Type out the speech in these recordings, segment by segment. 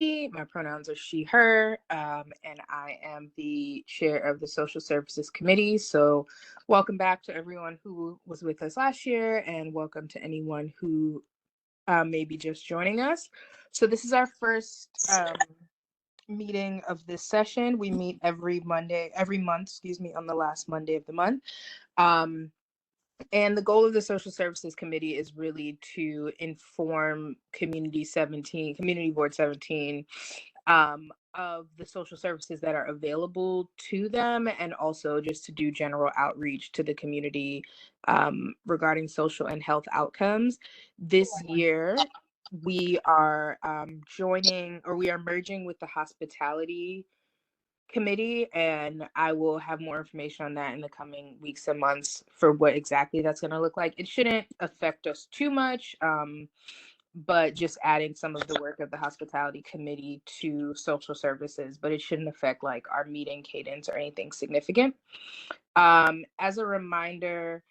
My pronouns are she, her, and I am the chair of the Social Services Committee. So, welcome back to everyone who was with us last year, and welcome to anyone who may be just joining us. So, this is our first meeting of this session. We meet every month, on the last Monday of the month. And the goal of the Social Services Committee is really to inform Community Board 17, of the social services that are available to them, and also just to do general outreach to the community regarding social and health outcomes. This year, we are merging with the Hospitality Committee, and I will have more information on that in the coming weeks and months for what exactly that's going to look like. It shouldn't affect us too much, but just adding some of the work of the Hospitality Committee to social services, but it shouldn't affect like our meeting cadence or anything significant. As a reminder,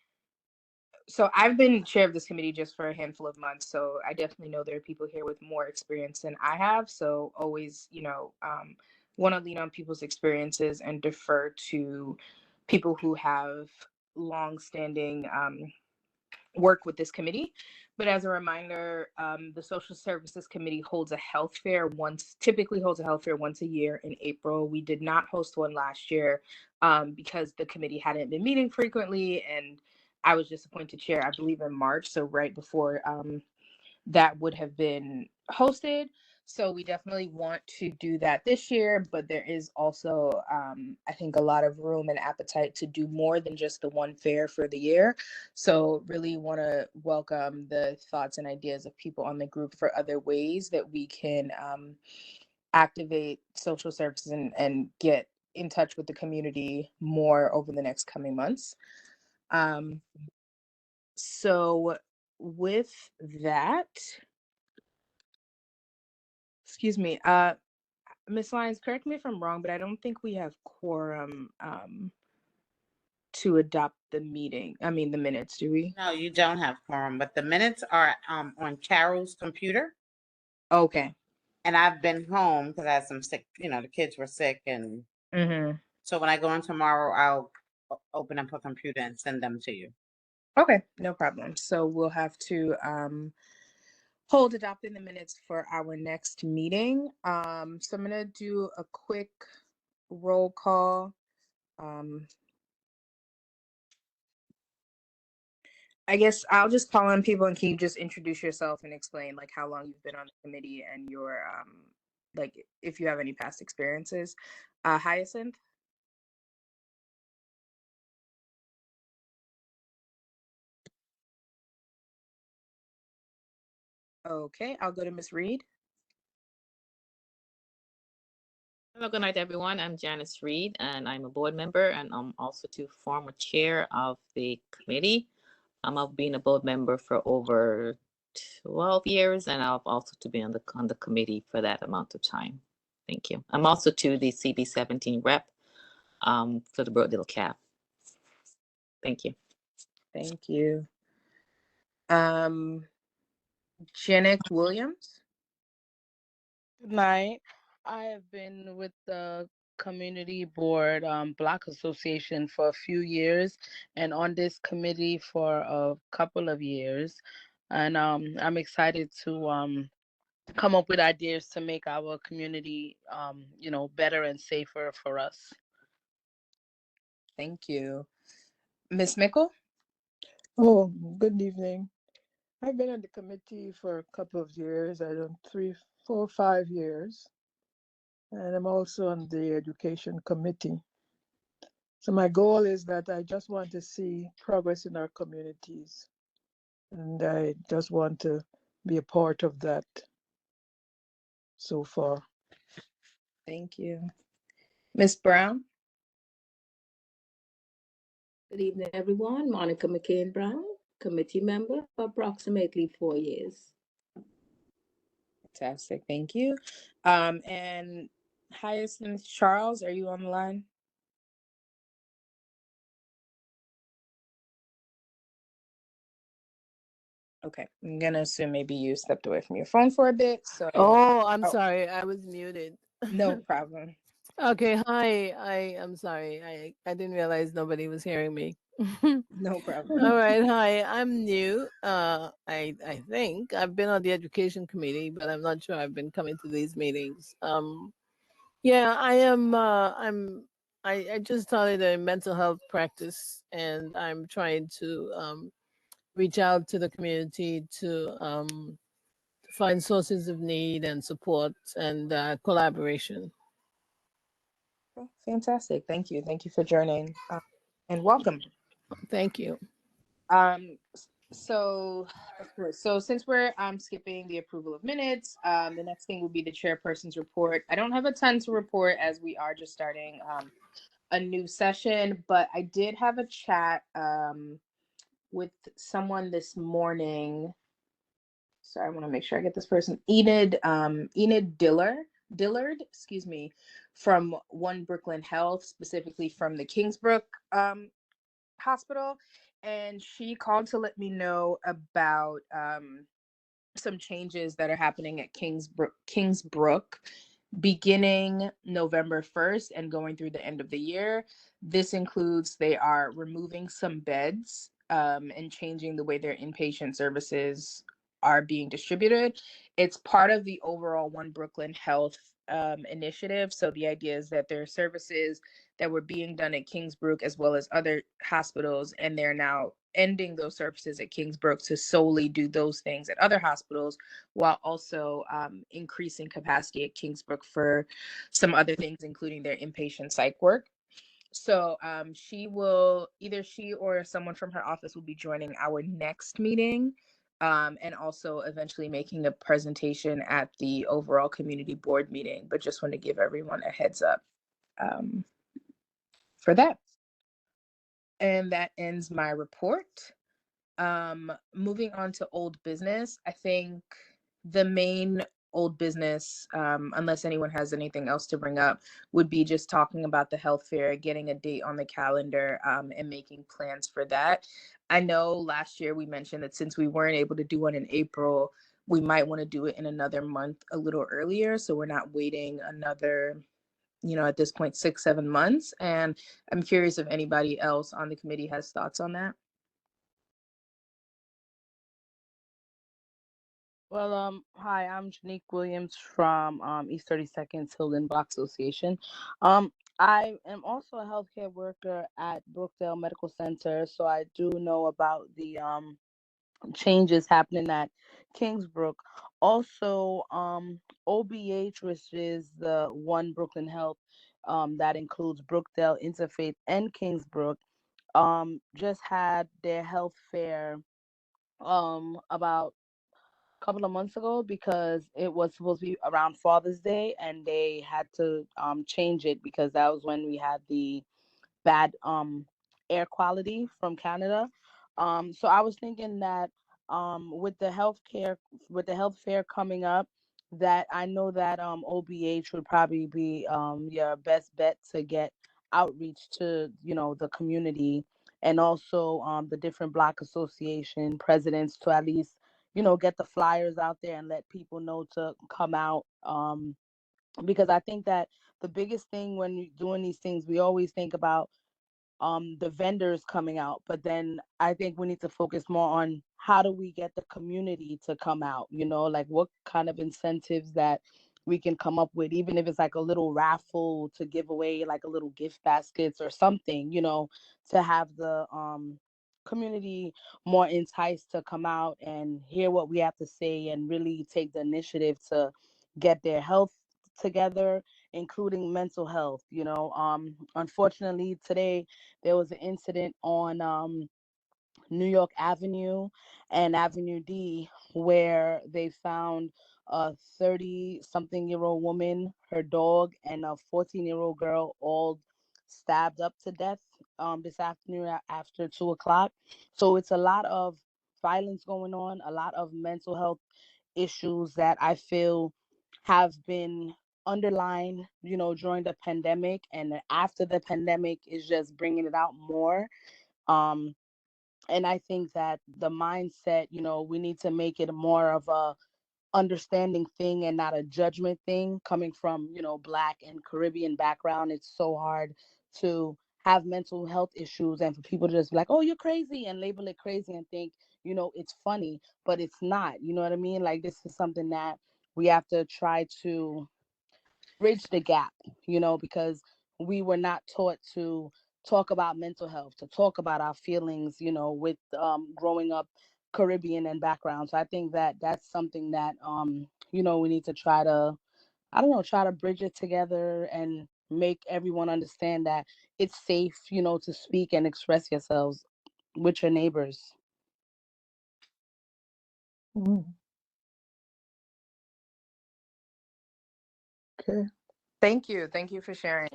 so I've been chair of this committee just for a handful of months, so I definitely know there are people here with more experience than I have. So always, want to lean on people's experiences and defer to people who have long-standing work with this committee. But as a reminder, the Social Services Committee typically holds a health fair once a year in April. We did not host one last year because the committee hadn't been meeting frequently, and I was just appointed chair, I believe, in March, so right before that would have been hosted. So we definitely want to do that this year, but there is also, I think, a lot of room and appetite to do more than just the one fair for the year. So really want to welcome the thoughts and ideas of people on the group for other ways that we can activate social services and get in touch with the community more over the next coming months. So with that, excuse me, Ms. Lyons, correct me if I'm wrong, but I don't think we have quorum to adopt the minutes, do we? No, you don't have quorum, but the minutes are on Carol's computer. Okay. And I've been home because I had some sick, the kids were sick. And so when I go in tomorrow, I'll open up a computer and send them to you. Okay, no problem. So we'll have to hold adopting the minutes for our next meeting. So I'm going to do a quick roll call. I guess I'll just call on people, and can you just introduce yourself and explain like how long you've been on the committee and your like if you have any past experiences. Hyacinth. Okay, I'll go to Ms. Reed. Hello, good night, everyone. I'm Janice Reed, and I'm a board member, and I'm also the former chair of the committee. I've been a board member for over 12 years, and I've also been on the committee for that amount of time. Thank you. I'm also the CB17 rep for the Broadville CAP. Thank you. Thank you. Janet Williams. Good night. I have been with the Community Board Block Association for a few years and on this committee for a couple of years. And I'm excited to come up with ideas to make our community, better and safer for us. Thank you. Ms. Mickle. Oh, good evening. I've been on the committee for a couple of years. I don't 3, 4, 5 years. And I'm also on the education committee. So my goal is that I just want to see progress in our communities. And I just want to be a part of that so far. Thank you. Ms. Brown. Good evening, everyone. Monica McCain Brown, committee member for approximately 4 years. Fantastic. Thank you. And Hyacinth Charles, are you on the line? Okay, I'm gonna assume maybe you stepped away from your phone for a bit. So, Oh, I'm oh, sorry. I was muted. no problem. Okay, hi. I'm sorry. I didn't realize nobody was hearing me. No problem. All right, hi. I'm new. I think I've been on the education committee, but I'm not sure I've been coming to these meetings. Yeah, I am. I just started a mental health practice, and I'm trying to reach out to the community to find sources of need and support and collaboration. Okay, fantastic. Thank you. Thank you for joining, and welcome. Thank you. So of course, so since we're skipping the approval of minutes, the next thing will be the chairperson's report. I don't have a ton to report as we are just starting a new session, but I did have a chat with someone this morning. Sorry, I want to make sure I get this person. Enid Dillard, excuse me, from One Brooklyn Health, specifically from the Kingsbrook hospital, and she called to let me know about some changes that are happening at Kingsbrook beginning November 1st and going through the end of the year. This includes they are removing some beds and changing the way their inpatient services are being distributed. It's part of the overall One Brooklyn Health initiative. So the idea is that there are services that were being done at Kingsbrook as well as other hospitals, and they're now ending those services at Kingsbrook to solely do those things at other hospitals, while also increasing capacity at Kingsbrook for some other things, including their inpatient psych work. So either she or someone from her office will be joining our next meeting, and also eventually making a presentation at the overall community board meeting. But just want to give everyone a heads up um, for that. And that ends my report. Moving on to old business, I think the main old business, unless anyone has anything else to bring up, would be just talking about the health fair, getting a date on the calendar, and making plans for that. I know last year we mentioned that since we weren't able to do one in April, we might want to do it in another month a little earlier, so we're not waiting another, at this point, 6-7 months. And I'm curious if anybody else on the committee has thoughts on that. Well, hi, I'm Janique Williams from East 32nd Tilden Block Association. I am also a healthcare worker at Brookdale Medical Center, so I do know about the changes happening at Kingsbrook. Also, OBH, which is the One Brooklyn Health, that includes Brookdale, Interfaith, and Kingsbrook, just had their health fair about couple of months ago because it was supposed to be around Father's Day and they had to change it because that was when we had the bad air quality from Canada. So I was thinking that with the health fair coming up, that I know that OBH would probably be your best bet to get outreach to the community and also the different block association presidents to at least get the flyers out there and let people know to come out, because I think that the biggest thing when you're doing these things, we always think about the vendors coming out, but then I think we need to focus more on how do we get the community to come out, like what kind of incentives that we can come up with, even if it's like a little raffle to give away like a little gift baskets or something, to have the community more enticed to come out and hear what we have to say and really take the initiative to get their health together, including mental health. Unfortunately today there was an incident on New York Avenue and Avenue D where they found a 30-something-year-old woman, her dog, and a 14-year-old girl all stabbed up to death this afternoon after 2 o'clock. So it's a lot of violence going on, a lot of mental health issues that I feel have been underlined, during the pandemic, and after the pandemic is just bringing it out more. Um, And I think that the mindset, we need to make it more of a understanding thing and not a judgment thing. Coming from Black and Caribbean background, it's so hard to have mental health issues and for people to just be like, oh, you're crazy, and label it crazy and think it's funny, but it's not. You know what I mean? Like, this is something that we have to try to bridge the gap, because we were not taught to talk about mental health, to talk about our feelings, with growing up Caribbean and background. So I think that that's something that we need to try to, I don't know, try to bridge it together and make everyone understand that it's safe, to speak and express yourselves with your neighbors. Mm. Okay. Thank you. Thank you for sharing.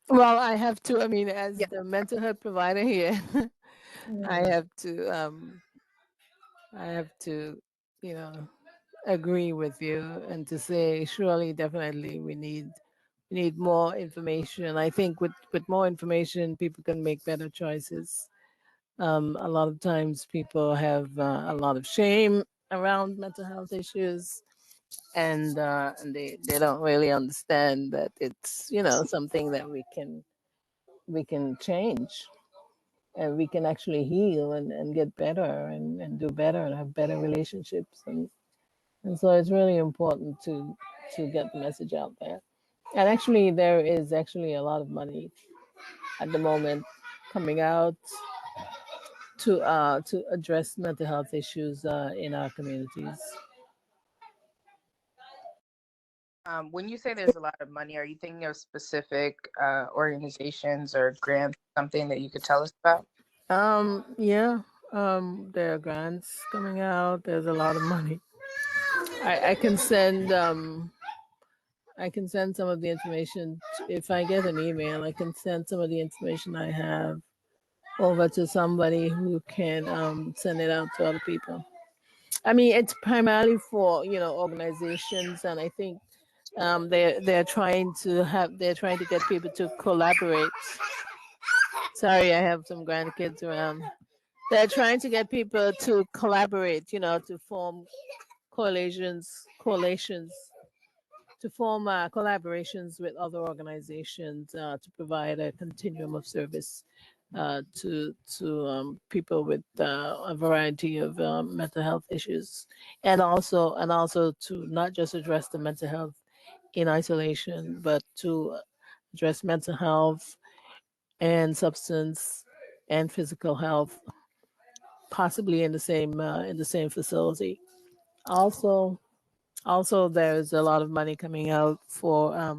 Well, I have to, I mean, as Yeah. the mental health provider here, I Mm. have to, agree with you and to say, surely, definitely, we need more information. I think with more information, people can make better choices. A lot of times people have a lot of shame around mental health issues, and they don't really understand that it's something that we can change, and we can actually heal and get better and do better and have better relationships, and so it's really important to get the message out there. And actually, there is actually a lot of money at the moment coming out to address mental health issues in our communities. When you say there's a lot of money, are you thinking of specific organizations or grants, something that you could tell us about? Yeah, there are grants coming out. There's a lot of money. I can send some of the information if I get an email. I can send some of the information I have over to somebody who can send it out to other people. I mean, it's primarily for organizations, and I think they're trying to get people to collaborate. Sorry, I have some grandkids around. They're trying to get people to collaborate, to form coalitions, to form collaborations with other organizations to provide a continuum of service to people with a variety of mental health issues, and also to not just address the mental health in isolation, but to address mental health and substance and physical health, possibly in the same facility. Also, there's a lot of money coming out for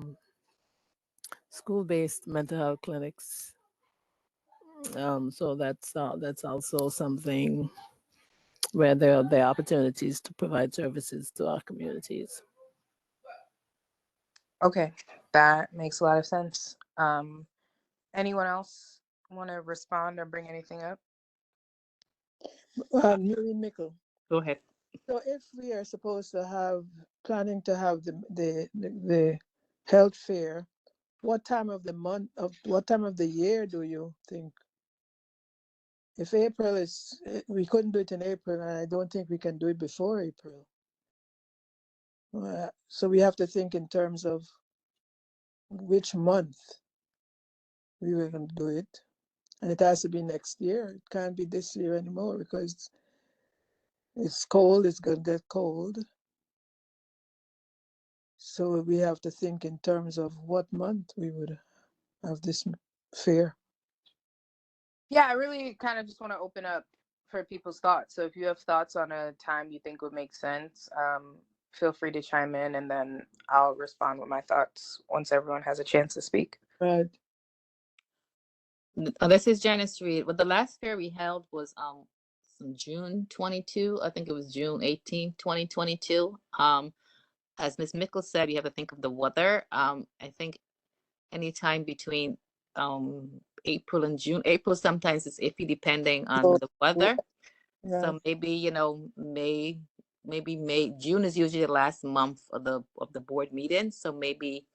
school-based mental health clinics. So that's also something where there are opportunities to provide services to our communities. Okay, that makes a lot of sense. Anyone else want to respond or bring anything up? Mary Mickle. Go ahead. So if we are supposed to planning to have the health fair, what time of the year do you think? If April is, we couldn't do it in April, and I don't think we can do it before April. So we have to think in terms of which month we were going to do it. And it has to be next year. It can't be this year anymore because it's cold, it's going to get cold. So we have to think in terms of what month we would have this fair. Yeah, I really kind of just want to open up for people's thoughts. So if you have thoughts on a time you think would make sense, feel free to chime in, and then I'll respond with my thoughts once everyone has a chance to speak. Right. This is Janice Reed. Well, the last fair we held was June 22. I think it was June 18, 2022. As Ms. Mickle said, we have to think of the weather. I think anytime between April and June. April sometimes is iffy depending on the weather. Right. So maybe May. June is usually the last month of the board meeting. So maybe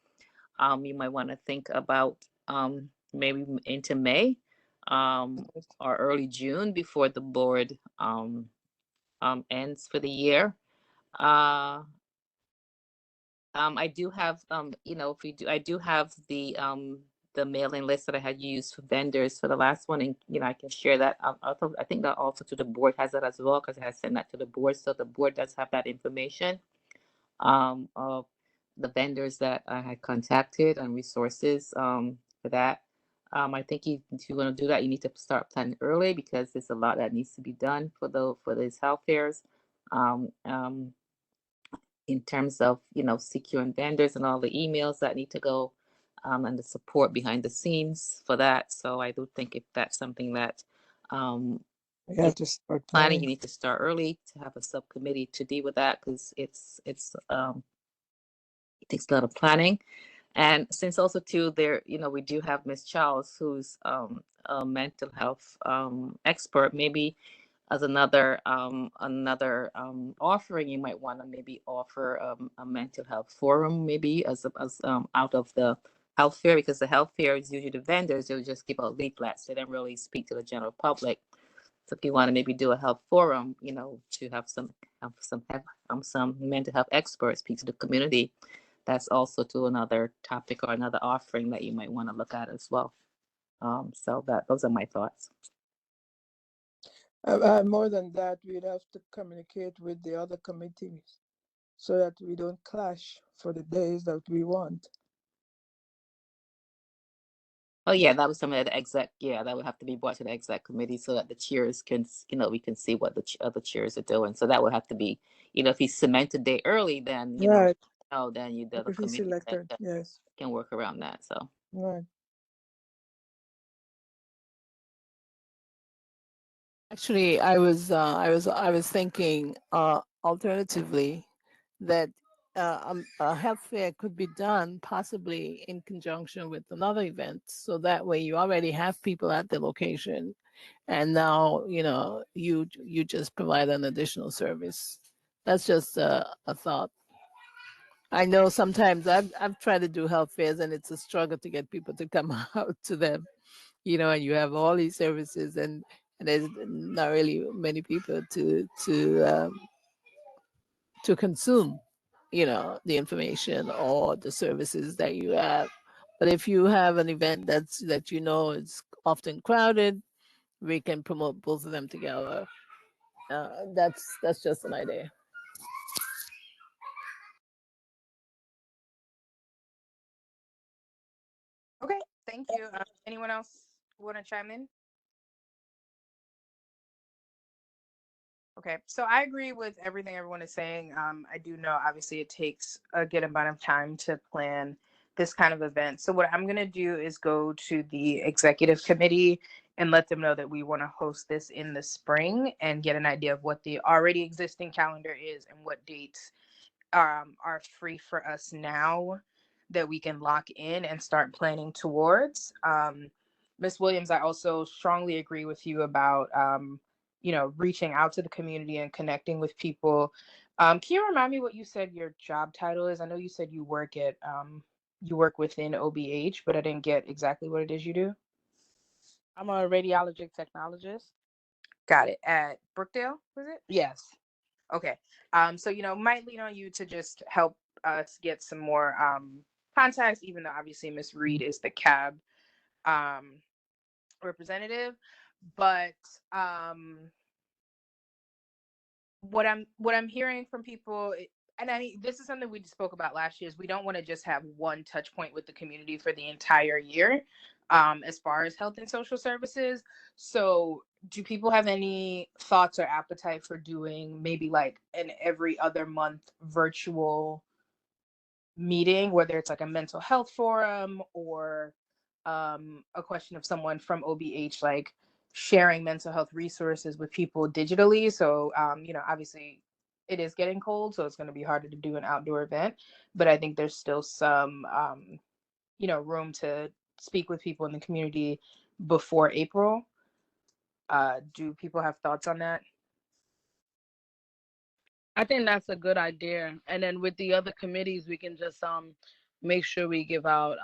you might want to think about maybe into May. or early June before the board ends for the year. I do have, if we do, I do have the mailing list that I had used for vendors for the last one, and I can share that. I think that also to the board has that as well, because I had sent that to the board, so the board does have that information of the vendors that I had contacted and resources for that. I think if you want to do that, you need to start planning early, because there's a lot that needs to be done for these health fairs. In terms of securing vendors and all the emails that need to go, and the support behind the scenes for that. So I do think if that's something that We have to start planning, you planning. need to start early to have a subcommittee to deal with that, because it takes a lot of planning. And since also too there, we do have Miss Charles, who's a mental health expert, maybe as another offering, you might want to maybe offer a mental health forum, maybe as out of the health fair, because the health fair is usually the vendors, they'll just give out leaflets, they don't really speak to the general public. So if you want to maybe do a health forum, to have some mental health experts speak to the community, that's also to another topic or another offering that you might want to look at as well. So those are my thoughts. More than that, we'd have to communicate with the other committees so that we don't clash for the days that we want. Oh yeah, that was some of the exec. Yeah, that would have to be brought to the exec committee so that the chairs can, we can see what the other chairs are doing. So that would have to be, if he's cemented day early, then Right. then the other If he's committee selected, yes. can work around that. So Right. Actually, I was thinking alternatively that a health fair could be done possibly in conjunction with another event, so that way you already have people at the location, and now you just provide an additional service. That's just a thought. I know sometimes I've tried to do health fairs, and it's a struggle to get people to come out to them, and you have all these services, and there's not really many people to consume, the information or the services that you have. But if you have an event that is often crowded, we can promote both of them together. That's just an idea. Okay, thank you. Anyone else want to chime in? Okay, so I agree with everything everyone is saying. I do know obviously it takes a good amount of time to plan this kind of event. So what I'm going to do is go to the executive committee and let them know that we want to host this in the spring and get an idea of what the already existing calendar is and what dates are free for us now that we can lock in and start planning towards. Ms. Williams, I also strongly agree with you about reaching out to the community and connecting with people. Can you remind me what you said your job title is? I know you said you work within OBH, but I didn't get exactly what it is you do. I'm a radiologic technologist. Got it. At Brookdale, was it? Yes. Okay. So might lean on you to just help us get some more context, even though obviously Miss Reed is the CAB representative. But what I'm hearing from people, and I mean this is something we spoke about last year, is we don't want to just have one touch point with the community for the entire year, as far as health and social services. So do people have any thoughts or appetite for doing maybe like an every other month virtual meeting, whether it's like a mental health forum or a question of someone from OBH like sharing mental health resources with people digitally? So obviously it is getting cold, so it's going to be harder to do an outdoor event, but I think there's still some room to speak with people in the community before April. Do people have thoughts on that? I think that's a good idea. And then with the other committees, we can just make sure we give out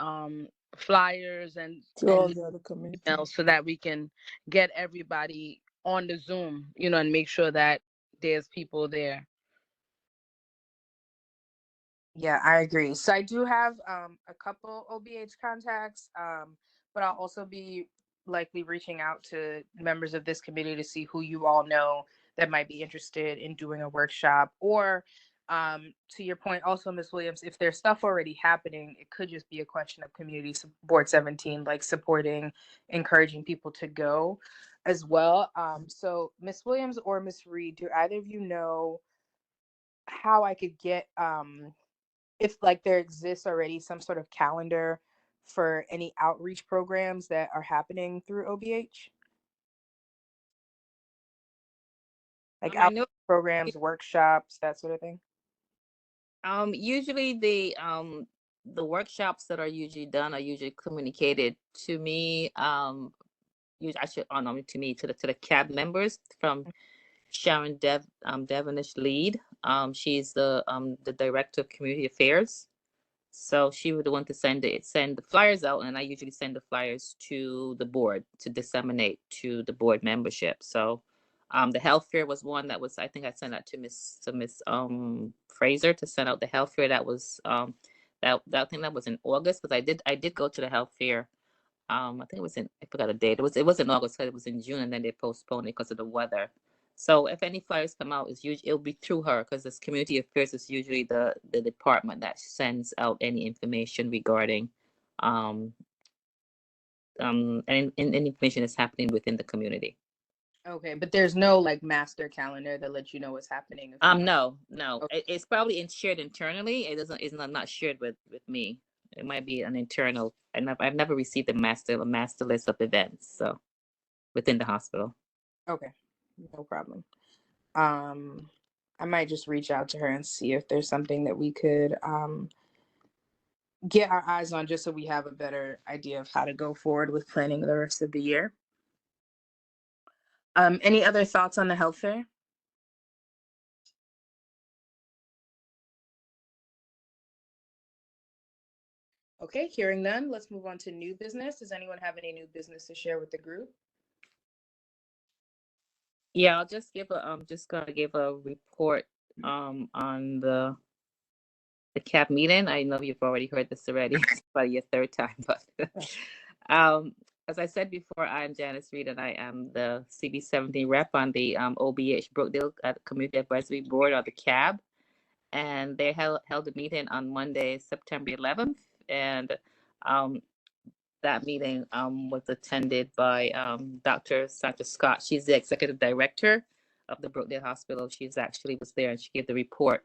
flyers and To all the other communities. emails so that we can get everybody on the Zoom, and make sure that there's people there. Yeah, I agree. So I do have a couple OBH contacts, but I'll also be likely reaching out to members of this committee to see who you all know that might be interested in doing a workshop. Or to your point also, Ms. Williams, if there's stuff already happening, it could just be a question of Community Board 17, like supporting, encouraging people to go as well. So Ms. Williams or Ms. Reed, do either of you know how I could get if like there exists already some sort of calendar for any outreach programs that are happening through OBH? Like I outreach know programs, workshops, that sort of thing? usually the workshops that are usually done are usually communicated to me. Actually, to me, to the CAB members from Sharon Devonish Lead. She's the director of community affairs. So she would want to send the flyers out, and I usually send the flyers to the board to disseminate to the board membership. So the health fair was one that was, I think I sent that to Miss Fraser to send out the health fair. That was that I think that was in August, because I did go to the health fair. I think it was I forgot the date. It was in August, but it was in June, and then they postponed it because of the weather. So if any flyers come out, it'll be through her, because this community affairs is usually the department that sends out any information regarding any information that's happening within the community. Okay, but there's no like master calendar that lets you know what's happening. No. Okay. It's probably shared internally. It's not shared with me. It might be an internal. I've never received a master list of events, so within the hospital. Okay, no problem. I might just reach out to her and see if there's something that we could get our eyes on, just so we have a better idea of how to go forward with planning the rest of the year. Any other thoughts on the health fair? Okay, hearing none, let's move on to new business. Does anyone have any new business to share with the group? Yeah, I'll just gonna give a report on the CAB meeting. I know you've already heard this already. It's probably your third time, but as I said before, I'm Janice Reed, and I am the CB17 rep on the OBH Brookdale Community Advisory Board, or the CAB. And they held a meeting on Monday, September 11th, and that meeting was attended by Dr. Sandra Scott. She's the executive director of the Brookdale Hospital. She's actually was there, and she gave the report.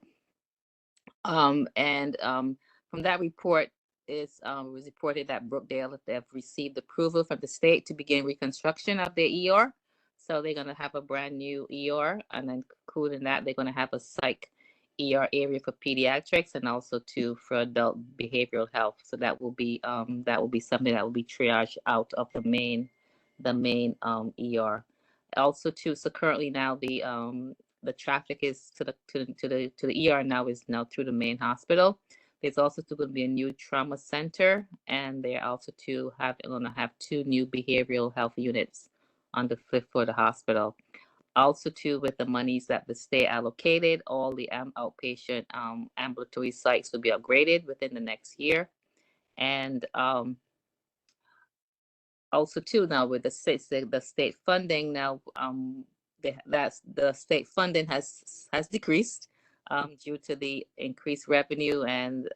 From that report, it was reported that Brookdale have received approval from the state to begin reconstruction of their ER. So they're going to have a brand new ER, and then including that, they're going to have a psych ER area for pediatrics, and also for adult behavioral health. So that will be something that will be triaged out of the main ER. Also so currently now the traffic is to the ER now is now through the main hospital. There's also going to be a new trauma center, and they're also going to have 2 new behavioral health units on the 5th floor of the hospital. Also, with the monies that the state allocated, all the outpatient ambulatory sites will be upgraded within the next year. And also now with the state funding now, the state funding has decreased due to the increased revenue and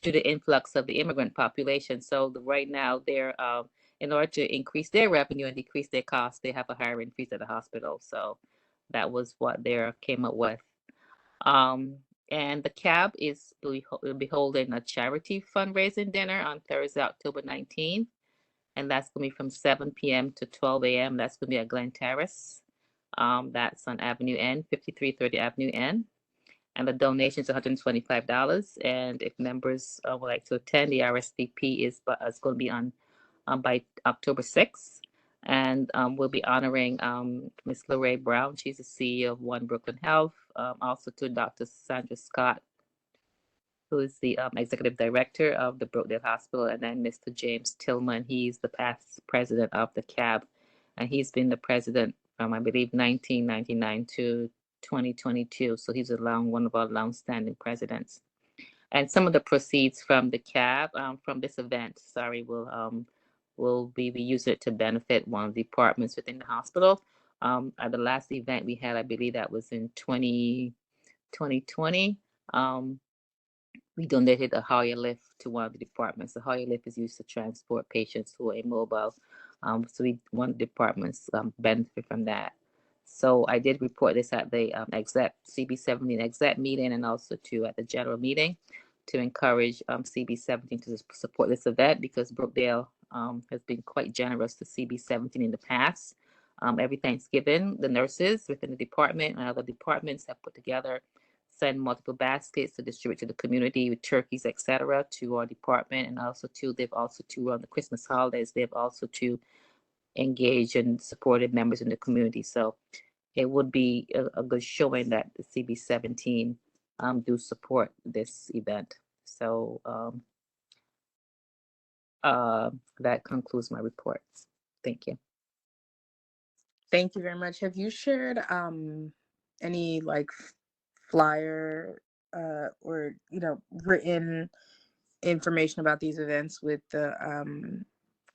to the influx of the immigrant population. So right now they're in order to increase their revenue and decrease their costs, they have a higher increase at the hospital. So that was what they came up with. And the CAB will be holding a charity fundraising dinner on Thursday, October 19th. And that's going to be from 7 p.m. to 12 a.m. That's going to be at Glen Terrace. That's on Avenue N, 5330 Avenue N. And the donation is $125. And if members would like to attend, the RSVP is going to be on by October 6th. And we'll be honoring Ms. Lorraine Brown. She's the CEO of One Brooklyn Health. Also to Dr. Sandra Scott, who is the executive director of the Brookdale Hospital, and then Mr. James Tillman. He's the past president of the CAB, and he's been the president from, I believe, 1999 to 2022. So he's one of our long-standing presidents. And some of the proceeds from the CAB, from this event, will be we use it to benefit one of the departments within the hospital. At the last event we had, I believe that was in 2020. We donated a Hoyer lift to one of the departments. The Hoyer lift is used to transport patients who are immobile. So one of the departments benefit from that. So I did report this at the CB17 exec meeting, and also at the general meeting, to encourage CB17 to support this event, because Brookdale has been quite generous to CB17 in the past. Every Thanksgiving, the nurses within the department and other departments have put together, send multiple baskets to distribute to the community with turkeys, etc., to our department, and also they've also on the Christmas holidays, they've also engaged and supported members in the community. So it would be a good showing that the CB17 do support this event. So that concludes my report. Thank you. Thank you very much. Have you shared any flyer or written information about these events with the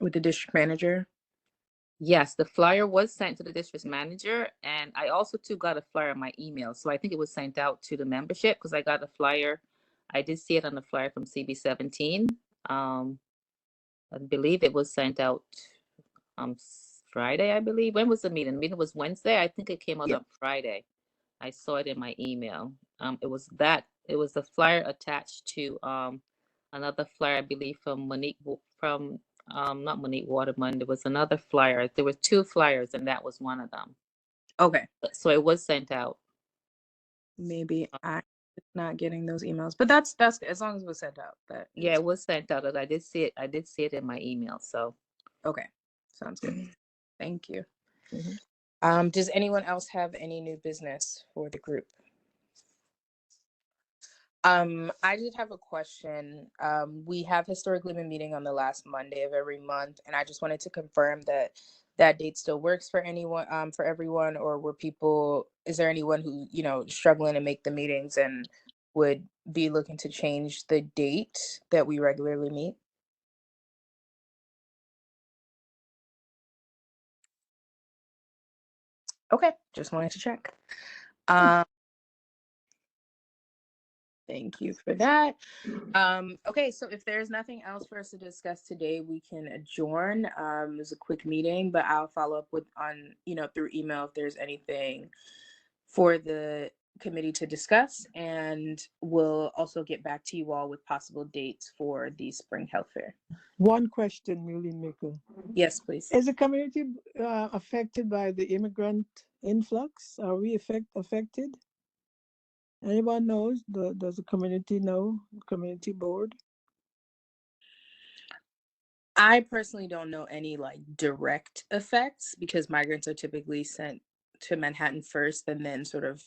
district manager? Yes, the flyer was sent to the district manager, and I also got a flyer on my email. So I think it was sent out to the membership, because I got a flyer. I did see it on the flyer from CB17. I believe it was sent out Friday, I believe. When was the meeting? The meeting was Wednesday. I think it came out on Friday. I saw it in my email. It was the flyer attached to another flyer, I believe, from not Monique Waterman. There was another flyer. There were two flyers, and that was one of them. Okay. So it was sent out. Maybe I'm not getting those emails, but that's as long as it was sent out. Yeah, it was sent out. I did see it in my email. So okay, sounds good. Thank you. Mm-hmm. Does anyone else have any new business for the group? I did have a question. We have historically been meeting on the last Monday of every month, and I just wanted to confirm that date still works for anyone, for everyone, or is there anyone who, struggling to make the meetings and would be looking to change the date that we regularly meet? Okay, just wanted to check. Thank you for that. Okay, so if there's nothing else for us to discuss today, we can adjourn. It was a quick meeting, but I'll follow up through email if there's anything for the committee to discuss, and we'll also get back to you all with possible dates for the spring health fair. One question, Muley Mickle. Yes, please. Is the community affected by the immigrant influx? Are we affected? Anyone knows? Does the community know? Community board? I personally don't know any direct effects, because migrants are typically sent to Manhattan first and then sort of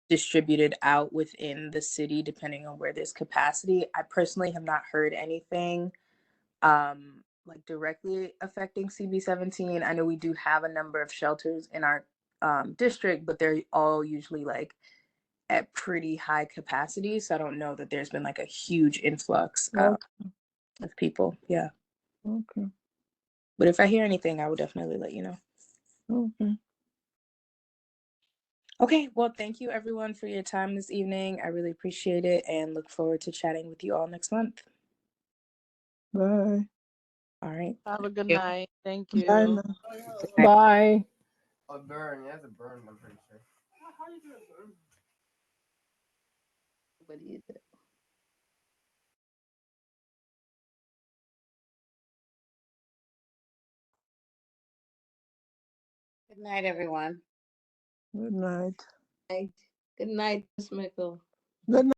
distributed out within the city depending on where there's capacity. I personally have not heard anything directly affecting CB17. I know we do have a number of shelters in our district, but they're all usually at pretty high capacity. So I don't know that there's been a huge influx of people. Yeah. Okay. But if I hear anything, I will definitely let you know. Okay. Okay. Well, thank you everyone for your time this evening. I really appreciate it and look forward to chatting with you all next month. Bye. All right. Have a good night. Thank you. Bye now. Bye. A burn. It has a burn, I'm pretty sure. How do you do a burn? What do you do? Good night, everyone. Good night. Good night, Ms. Mickle. Good night.